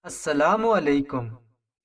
अस्सलामु अलैकुम।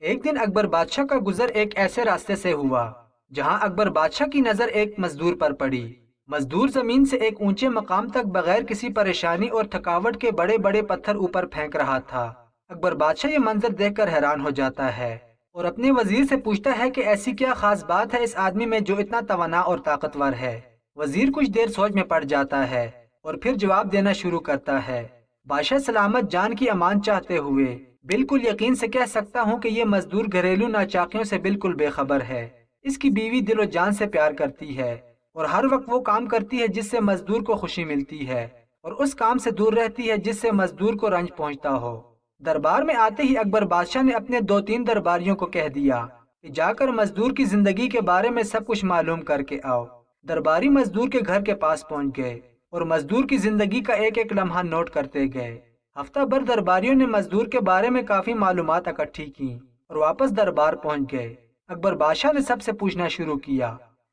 एक दिन अकबर बादशाह का गुजर एक ऐसे रास्ते से हुआ जहां अकबर बादशाह की नज़र एक मजदूर पर पड़ी। मजदूर जमीन से एक ऊंचे मकाम तक बगैर किसी परेशानी और थकावट के बड़े बड़े पत्थर ऊपर फेंक रहा था। अकबर बादशाह ये मंजर देखकर हैरान हो जाता है और अपने वजीर से पूछता है कि ऐसी क्या खास बात है इस आदमी में जो इतना तवाना और ताकतवर है। वजीर कुछ देर सोच में पड़ जाता है और फिर जवाब देना शुरू करता है। बादशाह सलामत जान की अमान चाहते हुए बिल्कुल यकीन से कह सकता हूँ कि ये मजदूर घरेलू नाचाकियों से बिल्कुल बेखबर है। इसकी बीवी दिलो जान से प्यार करती है और हर वक्त वो काम करती है जिससे मजदूर को खुशी मिलती है और उस काम से दूर रहती है जिससे मजदूर को रंज पहुंचता हो। दरबार में आते ही अकबर बादशाह ने अपने दो तीन दरबारियों को कह दिया कि जाकर मजदूर की जिंदगी के बारे में सब कुछ मालूम करके आओ। दरबारी मजदूर के घर के पास पहुंच गए और मजदूर की जिंदगी का एक एक लम्हा नोट करते गए। हफ्ता भर दरबारियों ने मजदूर के बारे में काफी मालूमात इकट्ठी की और वापस दरबार पहुंच गए। अकबर बादशाह ने सबसे पूछना शुरू किया।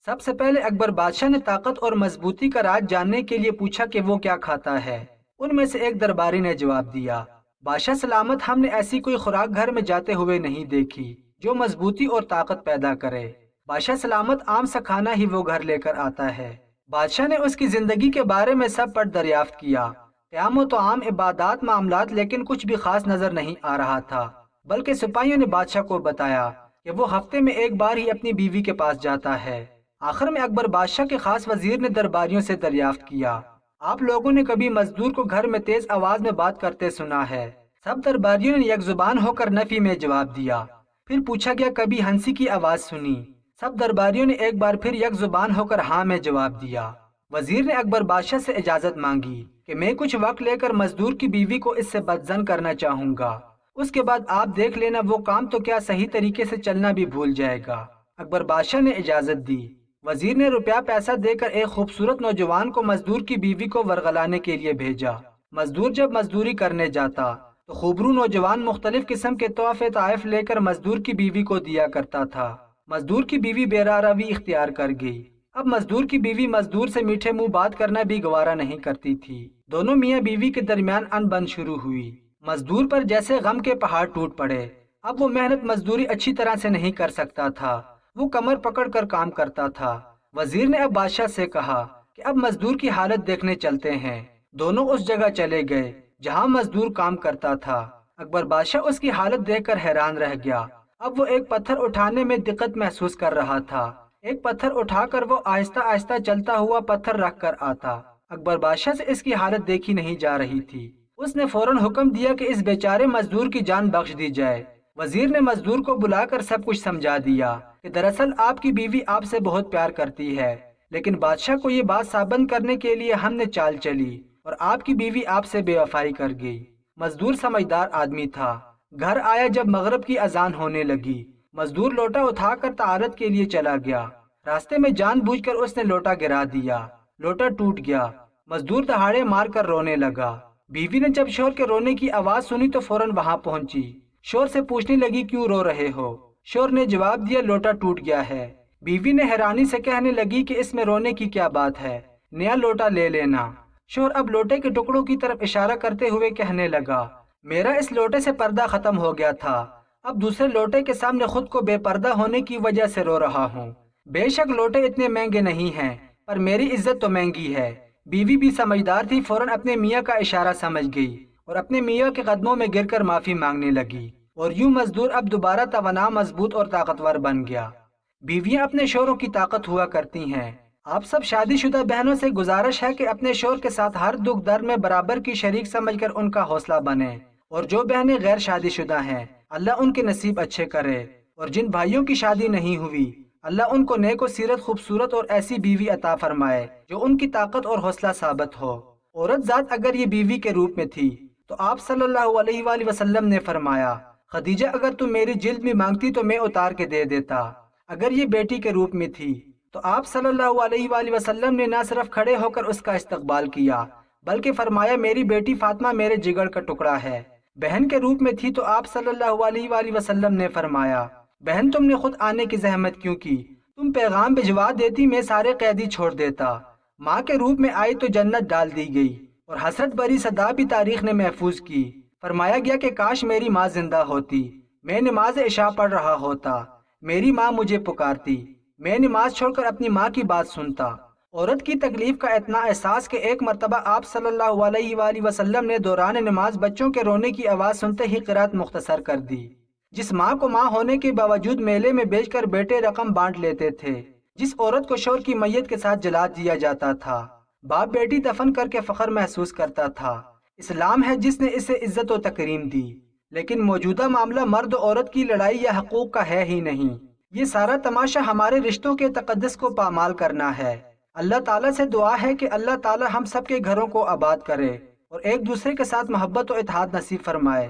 सबसे पहले अकबर बादशाह ने ताकत और मजबूती का राज जानने के लिए पूछा कि वो क्या खाता है। उनमें से एक दरबारी ने जवाब दिया, बादशाह सलामत, हमने ऐसी कोई खुराक घर में जाते हुए नहीं देखी जो मजबूती और ताकत पैदा करे। बादशाह सलामत, आम सा खाना ही वो घर लेकर आता है। बादशाह ने उसकी जिंदगी के बारे में सब पढ़ दरियाफ्त किया, क़याम तो आम इबादात मामलात, लेकिन कुछ भी खास नजर नहीं आ रहा था। बल्कि सिपाहियों ने बादशाह को बताया कि वो हफ्ते में एक बार ही अपनी बीवी के पास जाता है। आखिर में अकबर बादशाह के खास वजीर ने दरबारियों से दरियाफ्त किया, आप लोगों ने कभी मजदूर को घर में तेज आवाज में बात करते सुना है? सब दरबारियों ने यकजुबान होकर नफी में जवाब दिया। फिर पूछा गया, कभी हंसी की आवाज सुनी? सब दरबारियों ने एक बार फिर यकजुबान होकर हाँ में जवाब दिया। वजीर ने अकबर बादशाह से इजाजत मांगी कि मैं कुछ वक्त लेकर मजदूर की बीवी को इससे बदजन करना चाहूंगा। उसके बाद आप देख लेना, वो काम तो क्या सही तरीके से चलना भी भूल जाएगा। अकबर बादशाह ने इजाजत दी। वजीर ने रुपया पैसा देकर एक खूबसूरत नौजवान को मजदूर की बीवी को वरगलाने के लिए भेजा। मजदूर जब मजदूरी करने जाता तो खूबरू नौजवान मुख्तलिफ किस्म के तोहफे ताइफ लेकर मजदूर की बीवी को दिया करता था। मजदूर की बीवी बेरारवी इख्तियार कर गई। अब मजदूर की बीवी मजदूर से मीठे मुंह बात करना भी गवारा नहीं करती थी। दोनों मियाँ बीवी के दरमियान अनबन शुरू हुई। मजदूर पर जैसे गम के पहाड़ टूट पड़े। अब वो मेहनत मजदूरी अच्छी तरह से नहीं कर सकता था। वो कमर पकड़ कर काम करता था। वजीर ने अब बादशाह से कहा कि अब मजदूर की हालत देखने चलते हैं। दोनों उस जगह चले गए जहाँ मजदूर काम करता था। अकबर बादशाह उसकी हालत देखकर हैरान रह गया। अब वो एक पत्थर उठाने में दिक्कत महसूस कर रहा था। एक पत्थर उठाकर वो आहिस्ता आहिस्ता चलता हुआ पत्थर रख कर आता। अकबर बादशाह से इसकी हालत देखी नहीं जा रही थी। उसने फौरन हुक्म दिया कि इस बेचारे मजदूर की जान बख्श दी जाए। वजीर ने मजदूर को बुलाकर सब कुछ समझा दिया कि दरअसल आपकी बीवी आपसे बहुत प्यार करती है, लेकिन बादशाह को ये बात साबित करने के लिए हमने चाल चली और आपकी बीवी आपसे बेवफाई कर गई। मजदूर समझदार आदमी था। घर आया जब मगरिब की अजान होने लगी। मजदूर लोटा उठाकर तारत के लिए चला गया। रास्ते में जानबूझकर उसने लोटा गिरा दिया। लोटा टूट गया। मजदूर दहाड़े मार कर रोने लगा। बीवी ने जब शोर के रोने की आवाज सुनी तो फौरन वहां पहुंची। शोर से पूछने लगी, क्यों रो रहे हो? शोर ने जवाब दिया, लोटा टूट गया है। बीवी ने हैरानी से कहने लगी कि इसमें रोने की क्या बात है, नया लोटा ले लेना। शोर अब लोटे के टुकड़ों की तरफ इशारा करते हुए कहने लगा, मेरा इस लोटे से पर्दा खत्म हो गया था, अब दूसरे लोटे के सामने खुद को बेपर्दा होने की वजह से रो रहा हूँ। बेशक लोटे इतने महंगे नहीं हैं, पर मेरी इज्जत तो महंगी है। बीवी भी समझदार थी, फौरन अपने मियाँ का इशारा समझ गई और अपने मियाँ के कदमों में गिरकर माफी मांगने लगी। और यूं मजदूर अब दोबारा तवाना, मजबूत और ताकतवर बन गया। बीवियां अपने शोरों की ताकत हुआ करती हैं। आप सब शादीशुदा बहनों से गुजारिश है कि अपने शोर के साथ हर दुख दर्द में बराबर की शरीक समझकर उनका हौसला बने। और जो बहनें गैर शादीशुदा हैं, अल्लाह उनके नसीब अच्छे करे। और जिन भाइयों की शादी नहीं हुई, अल्लाह उनको नेक सीरत, खूबसूरत और ऐसी बीवी अता फरमाए जो उनकी ताकत और हौसला साबित हो। औरत जात अगर ये बीवी के रूप में थी तो आप सल्लल्लाहु अलैहि वसल्लम ने फरमाया, खदीजा अगर तुम मेरी जिल्द भी मांगती तो मैं उतार के दे देता। अगर ये बेटी के रूप में थी तो आप सल्लल्लाहु अलैहि वसल्लम ने न सिर्फ खड़े होकर उसका इस्तकबाल किया, बल्कि फरमाया, मेरी बेटी फातिमा मेरे जिगर का टुकड़ा है। बहन के रूप में थी तो आप सल्लल्लाहु अलैहि वसल्लम ने फरमाया, बहन तुमने खुद आने की जहमत क्यों की? तुम पैगाम भिजवा देती, मैं सारे कैदी छोड़ देता। माँ के रूप में आई तो जन्नत डाल दी गई और हसरत भरी सदा भी तारीख ने महफूज की। فرمایا گیا کہ کاش میری ماں زندہ ہوتی، میں نماز عشاء پڑھ رہا ہوتا، میری ماں مجھے پکارتی، میں نماز چھوڑ کر اپنی ماں کی بات سنتا۔ عورت کی تکلیف کا اتنا احساس کہ ایک مرتبہ آپ صلی اللہ علیہ وآلہ وسلم نے دوران نماز بچوں کے رونے کی آواز سنتے ہی قرات مختصر کر دی۔ جس ماں کو ماں ہونے کے باوجود میلے میں بیچ کر بیٹے رقم بانٹ لیتے تھے، جس عورت کو شوہر کی میت کے ساتھ جلا دیا جاتا تھا، باپ بیٹی دفن کر کے فخر محسوس کرتا تھا، اسلام ہے جس نے اسے عزت و تکریم دی۔ لیکن موجودہ معاملہ مرد و عورت کی لڑائی یا حقوق کا ہے ہی نہیں، یہ سارا تماشا ہمارے رشتوں کے تقدس کو پامال کرنا ہے۔ اللہ تعالیٰ سے دعا ہے کہ اللہ تعالیٰ ہم سب کے گھروں کو آباد کرے اور ایک دوسرے کے ساتھ محبت و اتحاد نصیب فرمائے۔